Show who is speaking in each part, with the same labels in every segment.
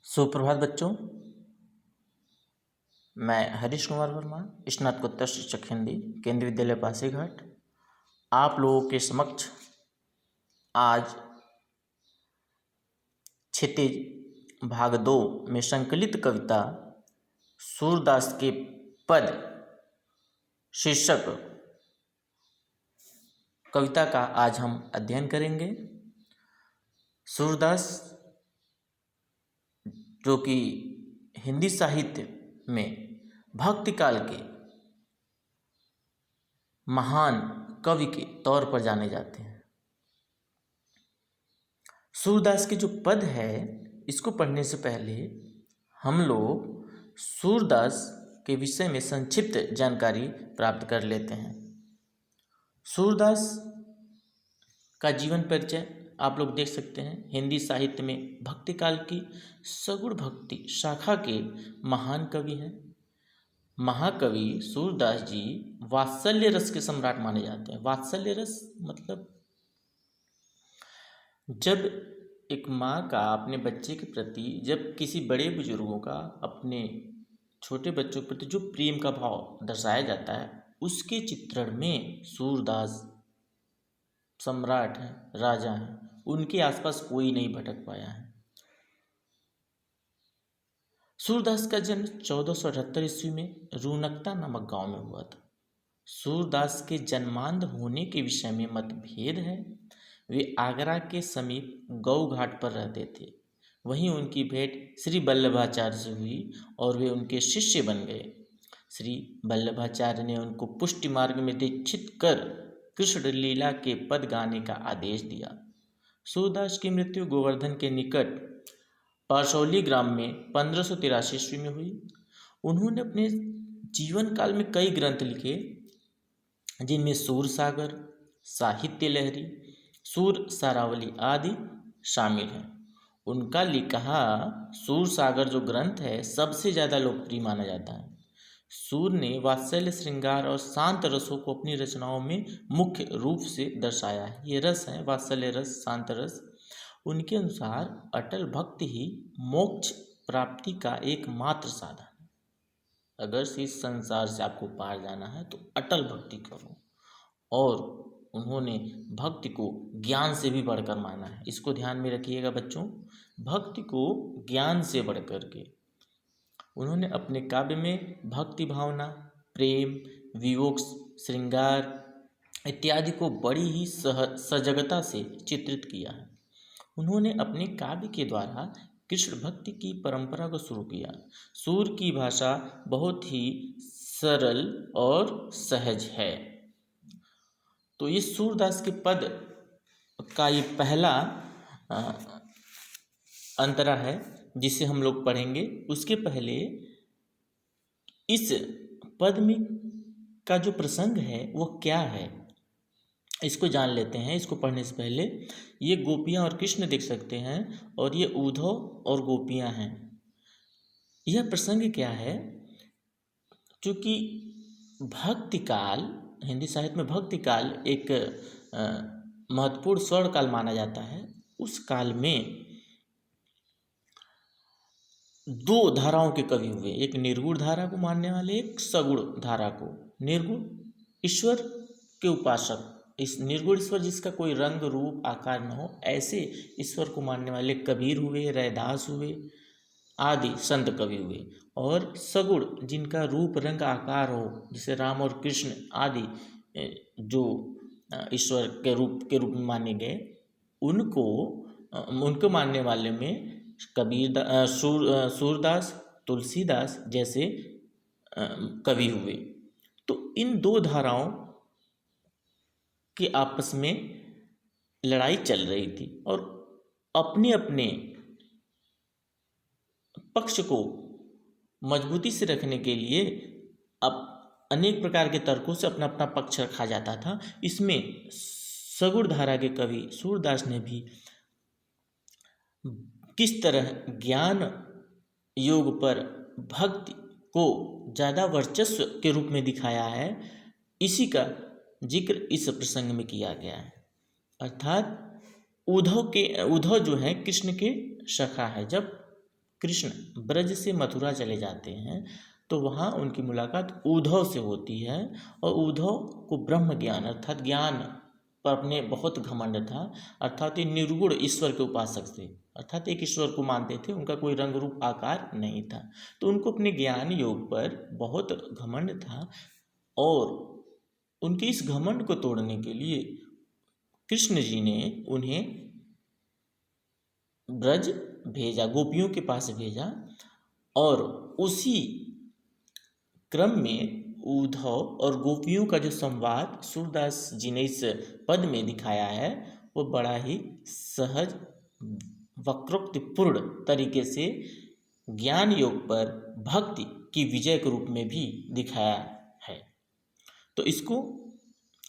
Speaker 1: सुप्रभात बच्चों। मैं हरीश कुमार वर्मा, स्नातकोत्तर शिक्षक हिंदी, केंद्रीय विद्यालय पासीघाट, आप लोगों के समक्ष आज क्षितिज भाग 2 में संकलित कविता सूरदास के पद शीर्षक कविता का आज हम अध्ययन करेंगे। सूरदास जो कि हिंदी साहित्य में भक्ति काल के महान कवि के तौर पर जाने जाते हैं। सूरदास के जो पद है, इसको पढ़ने से पहले हम लोग सूरदास के विषय में संक्षिप्त जानकारी प्राप्त कर लेते हैं। सूरदास का जीवन परिचय आप लोग देख सकते हैं। हिंदी साहित्य में भक्ति काल की सगुण भक्ति शाखा के महान कवि हैं। महाकवि सूरदास जी वात्सल्य रस के सम्राट माने जाते हैं। वात्सल्य रस मतलब जब एक माँ का अपने बच्चे के प्रति, जब किसी बड़े बुजुर्गों का अपने छोटे बच्चों के प्रति जो प्रेम का भाव दर्शाया जाता है, उसके चित्रण में सूरदास सम्राट हैं, राजा हैं। उनके आसपास कोई नहीं भटक पाया है। सूरदास का जन्म 1478 ईस्वी में रूनकता नामक गांव में हुआ था। सूरदास के जन्मांध होने के विषय में मतभेद है। वे आगरा के समीप गौ घाट पर रहते थे। वहीं उनकी भेंट श्री वल्लभाचार्य से हुई और वे उनके शिष्य बन गए। श्री वल्लभाचार्य ने उनको पुष्टि मार्ग में दीक्षित कर कृष्ण लीला के पद गाने का आदेश दिया। सूरदास की मृत्यु गोवर्धन के निकट पारसौली ग्राम में 1583 ईस्वी में हुई। उन्होंने अपने जीवन काल में कई ग्रंथ लिखे, जिनमें सूर सागर, साहित्य लहरी, सूर सारावली आदि शामिल हैं। उनका लिखा सूर सागर जो ग्रंथ है, सबसे ज़्यादा लोकप्रिय माना जाता है। सूर ने वात्सल्य, श्रृंगार और शांत रसों को अपनी रचनाओं में मुख्य रूप से दर्शाया है। ये रस है, वात्सल्य रस, शांत रस। उनके अनुसार अटल भक्ति ही मोक्ष प्राप्ति का एकमात्र साधन है। अगर इस संसार से आपको पार जाना है तो अटल भक्ति करो। और उन्होंने भक्ति को ज्ञान से भी बढ़कर माना है। इसको ध्यान में रखिएगा बच्चों, भक्ति को ज्ञान से बढ़कर के। उन्होंने अपने काव्य में भक्ति भावना, प्रेम, वियोग, श्रृंगार इत्यादि को बड़ी ही सजगता से चित्रित किया है। उन्होंने अपने काव्य के द्वारा कृष्ण भक्ति की परंपरा को शुरू किया। सूर की भाषा बहुत ही सरल और सहज है। तो ये सूरदास के पद का ये पहला अंतरा है जिसे हम लोग पढ़ेंगे। उसके पहले इस पद में का जो प्रसंग है वह क्या है, इसको जान लेते हैं। इसको पढ़ने से पहले ये गोपियाँ और कृष्ण देख सकते हैं और ये उद्धव और गोपियाँ हैं। यह प्रसंग क्या है? क्योंकि भक्ति काल, हिंदी साहित्य में भक्ति काल एक महत्वपूर्ण स्वर्ण काल माना जाता है। उस काल में दो धाराओं के कवि हुए, एक निर्गुण धारा को मानने वाले, एक सगुण धारा को। निर्गुण ईश्वर के उपासक, इस निर्गुण ईश्वर जिसका कोई रंग रूप आकार न हो, ऐसे ईश्वर को मानने वाले कबीर हुए, रैदास हुए आदि संत कवि हुए। और सगुण जिनका रूप रंग आकार हो, जैसे राम और कृष्ण आदि जो ईश्वर के रूप में माने गए, उनको मानने वाले में सूरदास, तुलसीदास जैसे कवि हुए। तो इन दो धाराओं के आपस में लड़ाई चल रही थी और अपने अपने पक्ष को मजबूती से रखने के लिए अब अनेक प्रकार के तर्कों से अपना अपना पक्ष रखा जाता था। इसमें सगुण धारा के कवि सूरदास ने भी किस तरह ज्ञान योग पर भक्ति को ज़्यादा वर्चस्व के रूप में दिखाया है, इसी का जिक्र इस प्रसंग में किया गया है। अर्थात उद्धव जो है कृष्ण के सखा है। जब कृष्ण ब्रज से मथुरा चले जाते हैं तो वहाँ उनकी मुलाकात उद्धव से होती है और उद्धव को ब्रह्म ज्ञान अर्थात ज्ञान पर अपने बहुत घमंड था, अर्थात ये निर्गुण ईश्वर के उपासक थे, अर्थात एक ईश्वर को मानते थे, उनका कोई रंग रूप आकार नहीं था। तो उनको अपने ज्ञान योग पर बहुत घमंड था और उनके इस घमंड को तोड़ने के लिए कृष्ण जी ने उन्हें ब्रज भेजा, गोपियों के पास भेजा और उसी क्रम में उद्धव और गोपियों का जो संवाद सूरदास जी ने इस पद में दिखाया है वो बड़ा ही सहज वक्रोक्तिपूर्ण तरीके से ज्ञान योग पर भक्ति की विजय के रूप में भी दिखाया है। तो इसको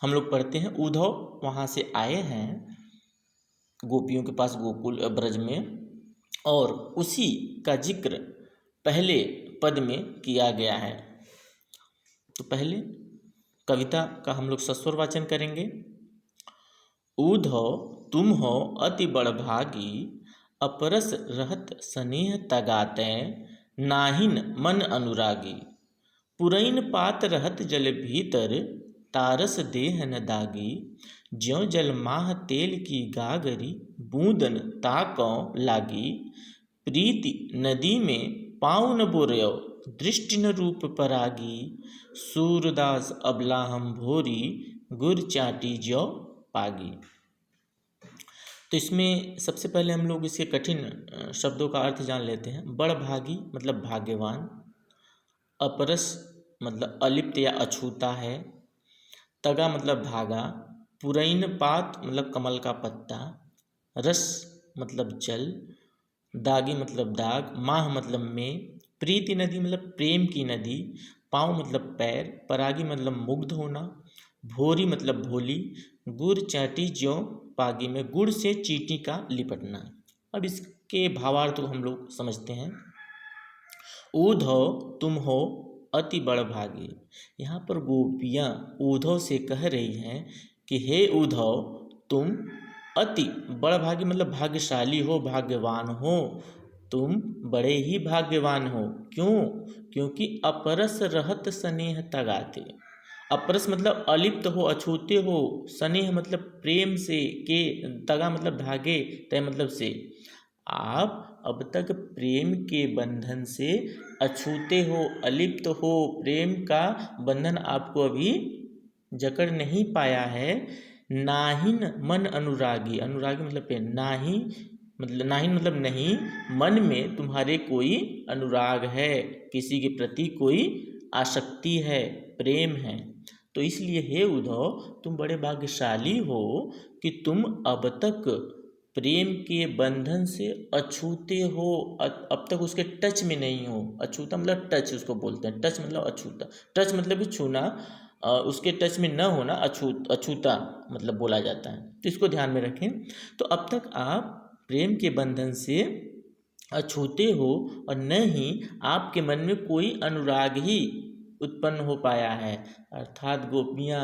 Speaker 1: हम लोग पढ़ते हैं। उद्धव वहाँ से आए हैं गोपियों के पास गोकुल ब्रज में और उसी का जिक्र पहले पद में किया गया है। तो पहले कविता का हम लोग सस्वर वाचन करेंगे। उद्धव तुम हो अति बड़भागी, अपरस रहत स्नेह तगाते, नाहिन मन अनुरागी। पुरैन पात रहत जल भीतर, तारस देह न दागी। ज्यों जल माह तेल की गागरी, बूंदन ताकौ लागी। प्रीति नदी में पाँव न बोर्यो, दृष्टि न रूप परागी। सूरदास अबलाहम भोरी, गुर चाटी ज्यों पागी। तो इसमें सबसे पहले हम लोग इसके कठिन शब्दों का अर्थ जान लेते हैं। बड़भागी मतलब भाग्यवान, अपरस मतलब अलिप्त या अछूता है, तगा मतलब धागा, पुरैन पात मतलब कमल का पत्ता, रस मतलब जल, दागी मतलब दाग, माह मतलब में, प्रीति नदी मतलब प्रेम की नदी, पाँव मतलब पैर, परागी मतलब मुग्ध होना, भोरी मतलब भोली, गुड़ चाटी ज्यों पागी में गुड़ से चींटी का लिपटना। अब इसके भावार्थ को हम लोग समझते हैं। उद्धव तुम हो अति बड़भागी। यहाँ पर गोपियाँ उद्धव से कह रही हैं कि हे उद्धव तुम अति बड़भागी मतलब भाग्यशाली हो, भाग्यवान हो, तुम बड़े ही भाग्यवान हो। क्यों? क्योंकि अपरस रहत स्नेह तगाते। अपरस मतलब अलिप्त हो, अछूते हो, स्नेह मतलब प्रेम से, के तगा मतलब धागे, तय मतलब से। आप अब तक प्रेम के बंधन से अछूते हो, अलिप्त हो, प्रेम का बंधन आपको अभी जकड़ नहीं पाया है। नाहिन मन अनुरागी, अनुरागी मतलब प्रेम, नाहिन मतलब नहीं, मन में तुम्हारे कोई अनुराग है, किसी के प्रति कोई आसक्ति है, प्रेम है। तो इसलिए हे उद्धव तुम बड़े भाग्यशाली हो कि तुम अब तक प्रेम के बंधन से अछूते हो, अब तक उसके टच में नहीं हो। अछूता मतलब टच उसको बोलते हैं, टच मतलब अछूता, टच मतलब भी छूना, उसके टच में न होना अछूता मतलब बोला जाता है। तो इसको ध्यान में रखें। तो अब तक आप प्रेम के बंधन से अछूते हो और न ही आपके मन में कोई अनुराग ही उत्पन्न हो पाया है। अर्थात गोपियाँ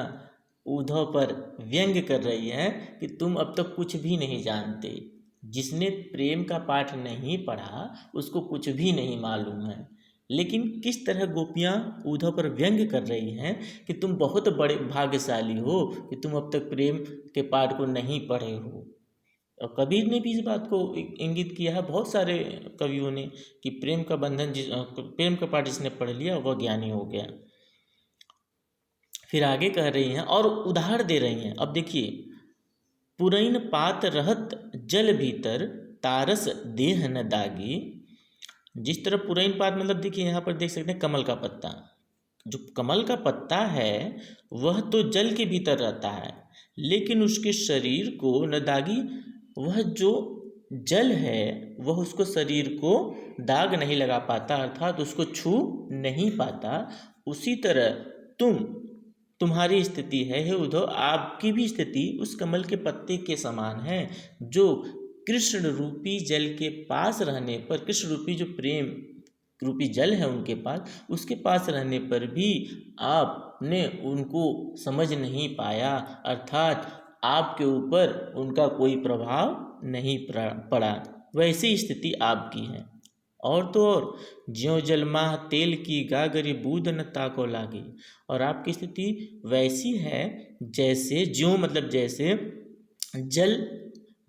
Speaker 1: उद्धव पर व्यंग्य कर रही हैं कि तुम अब तक कुछ भी नहीं जानते। जिसने प्रेम का पाठ नहीं पढ़ा उसको कुछ भी नहीं मालूम है। लेकिन किस तरह गोपियाँ उद्धव पर व्यंग्य कर रही हैं कि तुम बहुत बड़े भाग्यशाली हो कि तुम अब तक प्रेम के पाठ को नहीं पढ़े हो। और कबीर ने भी इस बात को इंगित किया है, बहुत सारे कवियों ने, कि प्रेम का बंधन प्रेम का पाठ जिसने पढ़ लिया वह ज्ञानी हो गया। फिर आगे कह रही हैं और उदाहरण दे रही हैं। अब देखिए, पुरैन पात रहत जल भीतर, तारस देह न दागी। जिस तरह पुरैन पात मतलब देखिए यहाँ पर देख सकते हैं कमल का पत्ता। जो कमल का पत्ता है वह तो जल के भीतर रहता है, लेकिन उसके शरीर को न दागी। वह जो जल है वह उसको शरीर को दाग नहीं लगा पाता, अर्थात उसको छू नहीं पाता। उसी तरह तुम्हारी स्थिति है हे उद्धव, आपकी भी स्थिति उस कमल के पत्ते के समान है जो कृष्ण रूपी जल के पास रहने पर, कृष्ण रूपी जो प्रेम रूपी जल है उनके पास, उसके पास रहने पर भी आपने उनको समझ नहीं पाया, अर्थात आपके ऊपर उनका कोई प्रभाव नहीं पड़ा। वैसी स्थिति आपकी है। और तो और ज्यों जलमाह तेल की गागरी बूंद न ताको लागी। और आपकी स्थिति वैसी है जैसे, ज्यों मतलब जैसे, जल,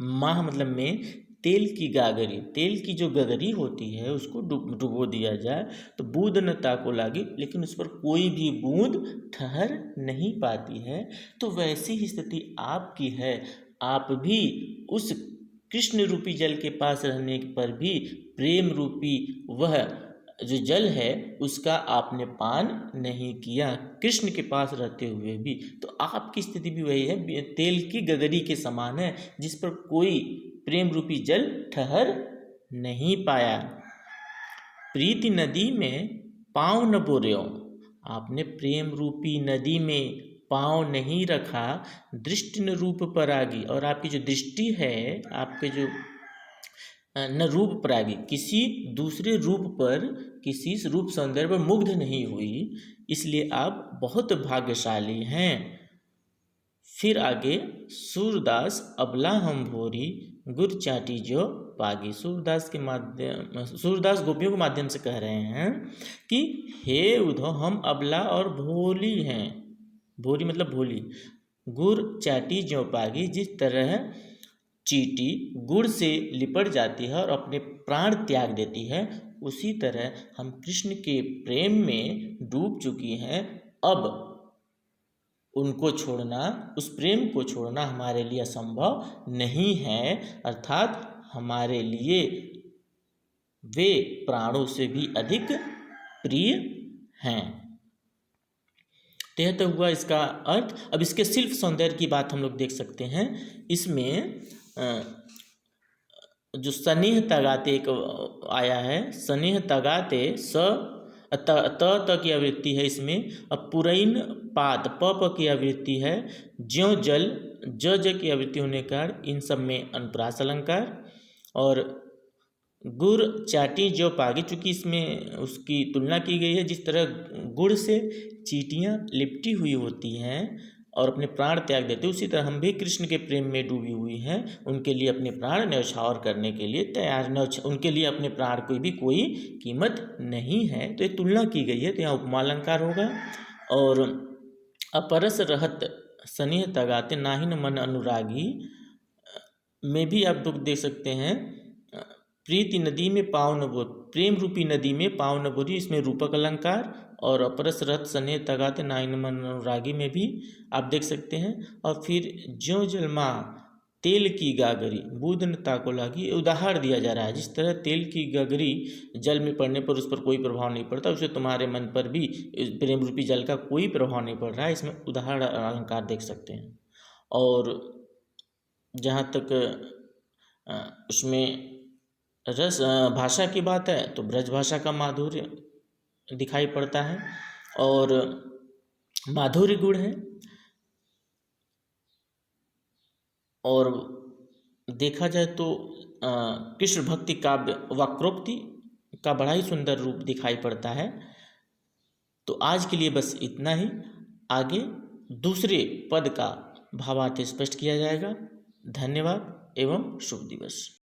Speaker 1: माह मतलब में, तेल की गागरी, तेल की जो गगरी होती है उसको डुबो दिया जाए तो बूंद न ताको लागी, लेकिन उस पर कोई भी बूंद ठहर नहीं पाती है। तो वैसी ही स्थिति आपकी है। आप भी उस कृष्ण रूपी जल के पास रहने पर भी प्रेम रूपी वह जो जल है उसका आपने पान नहीं किया, कृष्ण के पास रहते हुए भी। तो आपकी स्थिति भी वही है, तेल की गगरी के समान है, जिस पर कोई प्रेम रूपी जल ठहर नहीं पाया। प्रीति नदी में पाँव न बोर्यो, आपने प्रेम रूपी नदी में पाँव नहीं रखा, दृष्टि न रूप परागी। और आपकी जो दृष्टि है, आपके जो न रूप परागी, किसी दूसरे रूप पर, किसी रूप सौंदर्य पर मुग्ध नहीं हुई, इसलिए आप बहुत भाग्यशाली हैं। फिर आगे, सूरदास अबला हम भोरी गुर चाटी जो पागी। सूरदास गोपियों के माध्यम से कह रहे हैं कि हे उद्धव, हम अबला और भोली हैं, भोरी मतलब भोली, गुर चाटी जो पागी, जिस तरह चींटी गुड़ से लिपट जाती है और अपने प्राण त्याग देती है, उसी तरह हम कृष्ण के प्रेम में डूब चुकी हैं। अब उनको छोड़ना, उस प्रेम को छोड़ना हमारे लिए असंभव नहीं है, अर्थात हमारे लिए वे प्राणों से भी अधिक प्रिय हैं। तो हुआ इसका अर्थ। अब इसके शिल्प सौंदर्य की बात हम लोग देख सकते हैं। इसमें जो स्नेह तगाते एक आया है, स्नेह तगाते त की आवृत्ति है इसमें। अब पुरैन पात प की आवृत्ति है। ज्यों जल ज की आवृत्ति होने का इन सब में अनुप्रास अलंकार। और गुड़ चाटी जो पागी, चूँकि इसमें उसकी तुलना की गई है, जिस तरह गुड़ से चींटियाँ लिपटी हुई होती हैं और अपने प्राण त्याग देते, उसी तरह हम भी कृष्ण के प्रेम में डूबी हुई हैं, उनके लिए अपने प्राण न्यौछावर करने के लिए तैयार, उनके लिए अपने प्राण की भी कोई कीमत नहीं है। तो ये तुलना की गई है, तो यहाँ उपमा अलंकार होगा। और अपरस रहत स्नेह तगाते नाहिन मन अनुरागी में भी आप लोग देख सकते हैं, प्रीति नदी में पाँव न बोर, प्रेम रूपी नदी में पाँव न बोरी, इसमें रूपक अलंकार। और अपरस रथ स्नेह तगाते नाइन मन अनुरागी में भी आप देख सकते हैं। और फिर ज्यों जलमा तेल की गागरी बूंद न ताको लागी, उदाहरण दिया जा रहा है, जिस तरह तेल की गागरी जल में पड़ने पर उस पर कोई प्रभाव नहीं पड़ता, उसे तुम्हारे मन पर भी प्रेम रूपी जल का कोई प्रभाव नहीं पड़ रहा है, इसमें उदाहरण अलंकार देख सकते हैं। और जहाँ तक उसमें रस भाषा की बात है तो ब्रज भाषा का माधुर्य दिखाई पड़ता है और माधुर्य गुण है। और देखा जाए तो कृष्ण भक्ति काव्य वक्रोक्ति का बड़ा ही सुंदर रूप दिखाई पड़ता है। तो आज के लिए बस इतना ही। आगे दूसरे पद का भावार्थ स्पष्ट किया जाएगा। धन्यवाद एवं शुभ दिवस।